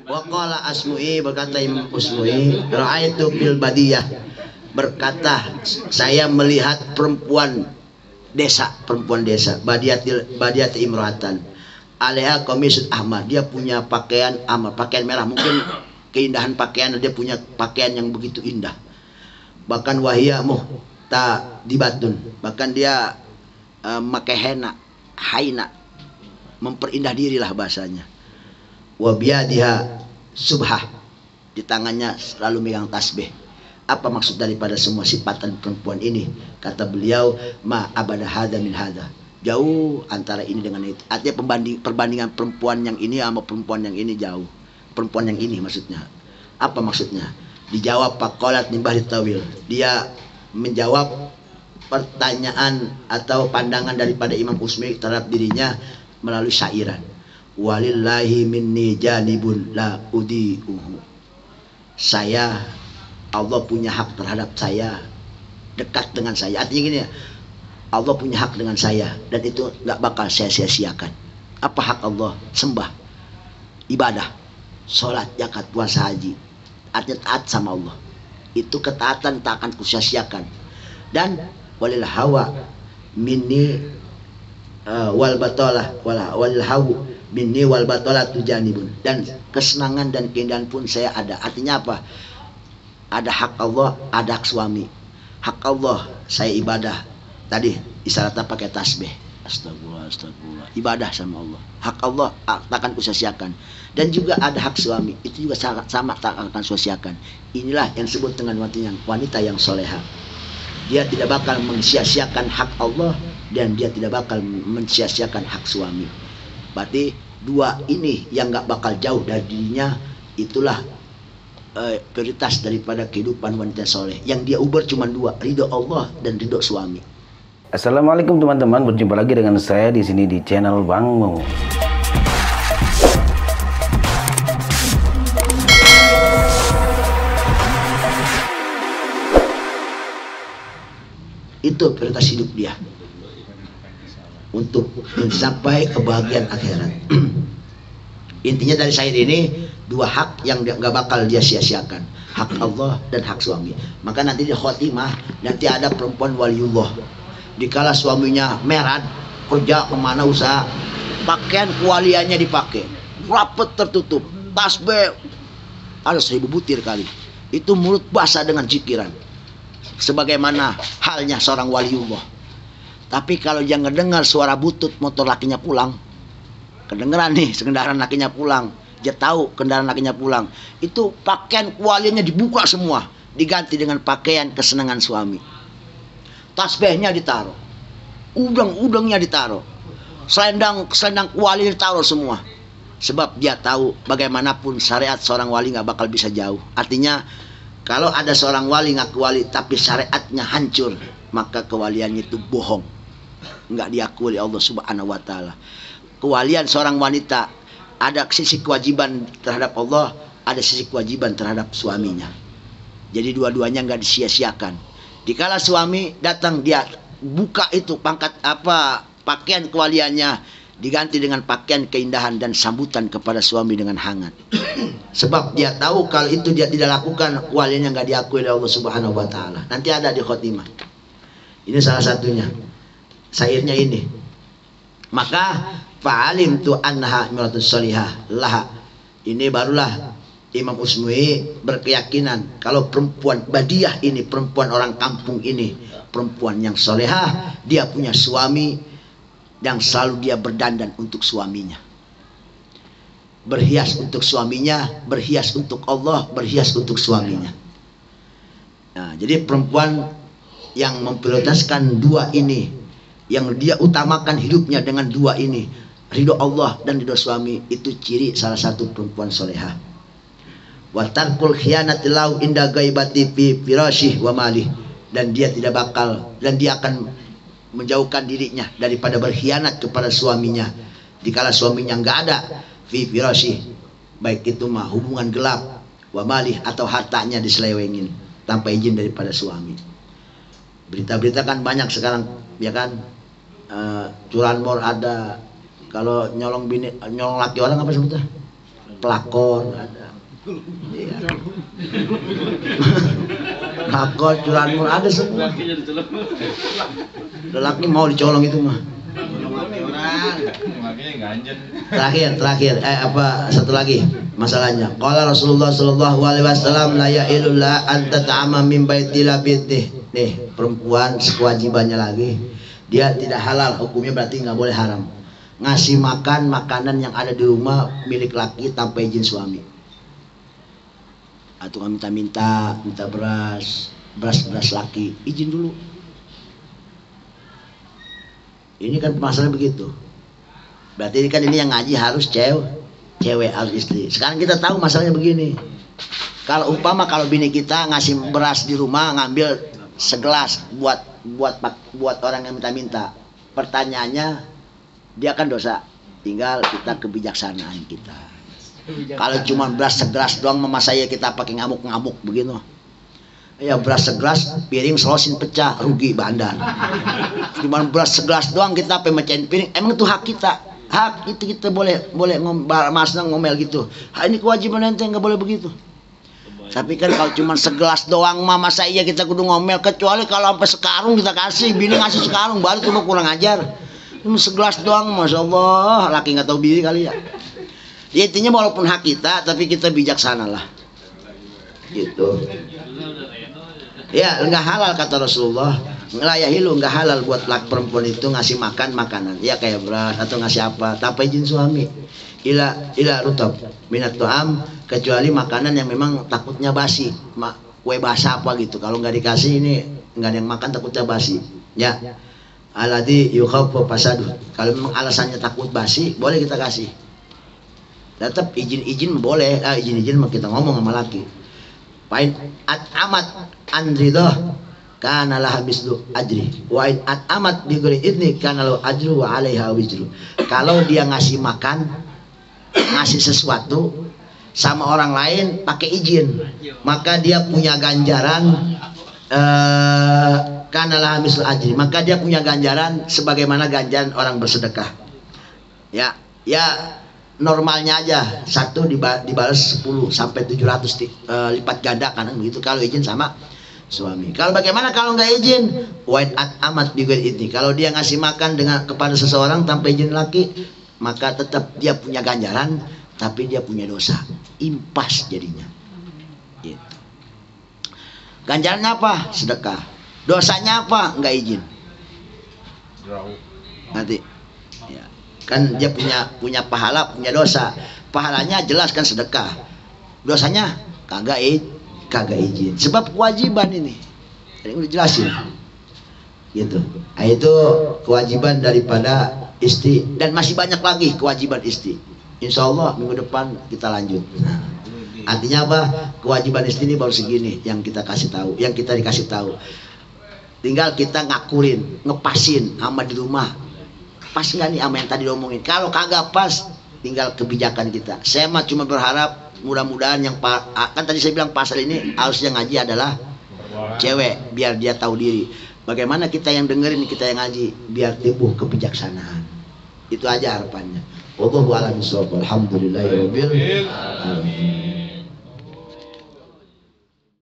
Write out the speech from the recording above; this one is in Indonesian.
Waqala Asmu'i, berkata Imam Asmu'i, ra'aitu fil badiyah, berkata saya melihat perempuan desa, badiyat imra'atan alaiha qamisut ahmar, dia punya pakaian ahmar, pakaian merah. Mungkin keindahan pakaian, dia punya pakaian yang begitu indah. Bahkan wahia muhta dibatun, bahkan dia pakai haina, memperindah dirilah bahasanya. Wa biadiha subhah, di tangannya selalu megang tasbih. Apa maksud daripada semua sifatan perempuan ini? Kata beliau, ma abada hada min hada, jauh antara ini dengan itu. Artinya perbandingan perempuan yang ini sama perempuan yang ini jauh. Perempuan yang ini maksudnya. Apa maksudnya? Dijawab faqalat min bahri tawil, dia menjawab pertanyaan atau pandangan daripada Imam Usmi terhadap dirinya melalui syairan. Walillahi minni janibun la udi'uhu, saya, Allah punya hak terhadap saya, dekat dengan saya. Artinya gini ya, Allah punya hak dengan saya dan itu gak bakal saya sia-siakan. Apa hak Allah? Sembah, ibadah, sholat, zakat, puasa, haji. Artinya taat sama Allah. Itu ketaatan tak akan kusia-siakan. Dan walil hawa minni wal batalah walil hawu minni wal batalah tujanibun, dan kesenangan dan keindahan pun saya ada. Artinya apa? Ada hak Allah, ada hak suami. Hak Allah saya ibadah, tadi isyaratnya pakai tasbih, astagfirullah, astagfirullah, ibadah sama Allah. Hak Allah takkan kusia-siakan. Dan juga ada hak suami, itu juga sama tak akan kusia-siakan. Inilah yang disebut dengan wanita yang soleha. Dia tidak bakal mensia-siakan hak Allah dan dia tidak bakal mensia-siakan hak suami. Berarti dua ini yang gak bakal jauh dari dirinya. Itulah prioritas daripada kehidupan wanita soleh. Yang dia uber cuma dua, ridho Allah dan ridho suami. Assalamualaikum teman-teman, berjumpa lagi dengan saya di sini di channel Bang Mo. Itu prioritas hidup dia untuk mencapai kebahagiaan akhirat. Intinya dari syair ini, dua hak yang gak bakal dia sia-siakan, hak Allah dan hak suami. Maka nanti di khotimah nanti ada perempuan waliullah, dikala suaminya merat, kerja kemana usaha, pakaian kewaliannya dipakai rapet tertutup, tasbih ada 1000 butir kali, itu mulut basah dengan zikiran sebagaimana halnya seorang waliullah. Tapi kalau dia ngedengar suara butut motor lakinya pulang, kedengeran nih kendaraan lakinya pulang, dia tahu kendaraan lakinya pulang, itu pakaian kualiannya dibuka semua, diganti dengan pakaian kesenangan suami. Tasbihnya ditaruh, udang-udangnya ditaruh, selendang kuali ditaruh semua. Sebab dia tahu bagaimanapun syariat seorang wali gak bakal bisa jauh. Artinya kalau ada seorang wali ngaku wali tapi syariatnya hancur, maka kewaliannya itu bohong, nggak diakui oleh Allah Subhanahu wa Ta'ala. Kewalian seorang wanita ada sisi kewajiban terhadap Allah, ada sisi kewajiban terhadap suaminya. Jadi dua-duanya nggak disia-siakan. Dikala suami datang, dia buka itu pakaian kewaliannya, diganti dengan pakaian keindahan dan sambutan kepada suami dengan hangat. Sebab dia tahu kalau itu dia tidak lakukan, walinya nggak diakui oleh Allah Subhanahu wa Ta'ala. Nanti ada di khotimah. Ini salah satunya. Syairnya ini. Maka fa'alim tu annaha imratus sholihah laha. Ini barulah Imam Usmi berkeyakinan kalau perempuan badiyah ini, perempuan orang kampung ini, perempuan yang solehah, dia punya suami yang selalu dia berdandan untuk suaminya, berhias untuk suaminya, berhias untuk Allah, berhias untuk suaminya. Nah, jadi perempuan yang memprioritaskan dua ini, yang dia utamakan hidupnya dengan dua ini, ridho Allah dan ridho suami, itu ciri salah satu perempuan solehah. Wa tarkul khiyanati lau inda gaibati fi firasyih wa malih, dan dia tidak bakal, dan dia akan menjauhkan dirinya daripada berkhianat kepada suaminya dikala suaminya nggak ada, fi firasyih, baik itu mah hubungan gelap, wa malih atau hartanya diselewengin tanpa izin daripada suami. Berita-berita kan banyak sekarang, ya kan, curanmor ada, kalau nyolong laki orang apa sebutnya? pelakor ada. Ya. Pelakor, curanmor ada semua. Lelaki mau dicolong itu mah. Terakhir satu lagi masalahnya. Qala Rasulullah sallallahu alaihi wasallam la ya'ilu la anta ta'ama min baiti labitih. Nih, perempuan kewajibannya lagi. Dia tidak halal, hukumnya berarti nggak boleh haram. Ngasih makan makanan yang ada di rumah milik laki tanpa izin suami. Atau minta beras laki, izin dulu. Ini kan masalah begitu. Berarti ini yang ngaji harus cewek harus istri. Sekarang kita tahu masalahnya begini. Kalau bini kita ngasih beras di rumah, ngambil segelas buat orang yang minta. Pertanyaannya, dia kan dosa. Tinggal kita kebijaksanaan kita. Kalau cuma beras segelas doang mama saya kita pakai ngamuk-ngamuk begitu. Ya beras segelas, piring selosin pecah, rugi bandar. Cuma beras segelas doang kita pemecahin piring, emang itu hak kita. Hak itu kita boleh ngomel gitu. Ini kewajiban ente nggak boleh begitu. Tapi kan kalau cuma segelas doang mama saya kita kudu ngomel, kecuali kalau sampai sekarung kita kasih, bini ngasih sekarung baru cuma kurang ajar. Cuma segelas doang, masya Allah, laki nggak tahu diri kali ya. Ya intinya walaupun hak kita, tapi kita bijaksana lah. Gitu. Ya nggak halal kata Rasulullah, ngelayahilu nggak halal buat laki perempuan itu ngasih makan makanan ya kayak beras atau ngasih apa tanpa izin suami. Ila rutab minat tu'am, kecuali makanan yang memang takutnya basi, kue basah apa gitu. Kalau nggak dikasih ini nggak ada yang makan takutnya basi. Ya aladi yukhafu fasadu. Kalau memang alasannya takut basi boleh kita kasih. Tetap izin boleh, izin kita ngomong sama laki. Pain amat andridoh kana lah mislu ajri wa in amat bi ghairi idni kana lahu ajru wa alaiha wizru. Kalau dia ngasih makan, ngasih sesuatu sama orang lain pakai izin, maka dia punya ganjaran kana lah mislu ajri, maka dia punya ganjaran sebagaimana ganjaran orang bersedekah. Ya normalnya aja satu dibalas 10 sampai 700 lipat ganda kan begitu kalau izin sama suami. Kalau bagaimana kalau nggak izin? Wa'in amat juga ini. Kalau dia ngasih makan kepada seseorang tanpa izin laki, maka tetap dia punya ganjaran, tapi dia punya dosa. Impas jadinya. Gitu. Ganjarannya apa? Sedekah. Dosanya apa? Nggak izin. Nanti. Ya. Kan dia punya pahala, punya dosa. Pahalanya jelas kan sedekah. Dosanya kagak izin. Sebab kewajiban ini. Yang udah jelasin. Gitu. Nah, itu kewajiban daripada istri dan masih banyak lagi kewajiban istri. Insya Allah minggu depan kita lanjut. Nah, artinya apa? Kewajiban istri ini baru segini yang kita kasih tahu, yang kita dikasih tahu. Tinggal kita ngakurin, ngepasin sama di rumah. Pas nggak nih sama yang tadi diomongin? Kalau kagak pas, tinggal kebijakan kita. Saya mah cuma berharap mudah-mudahan yang kan tadi saya bilang pasal ini harusnya ngaji adalah cewek biar dia tahu diri. Bagaimana kita yang dengerin, kita yang ngaji biar timbul kebijaksanaan. Itu aja harapannya. Wallahu a'lam bishawab. Alhamdulillahirabbil alamin.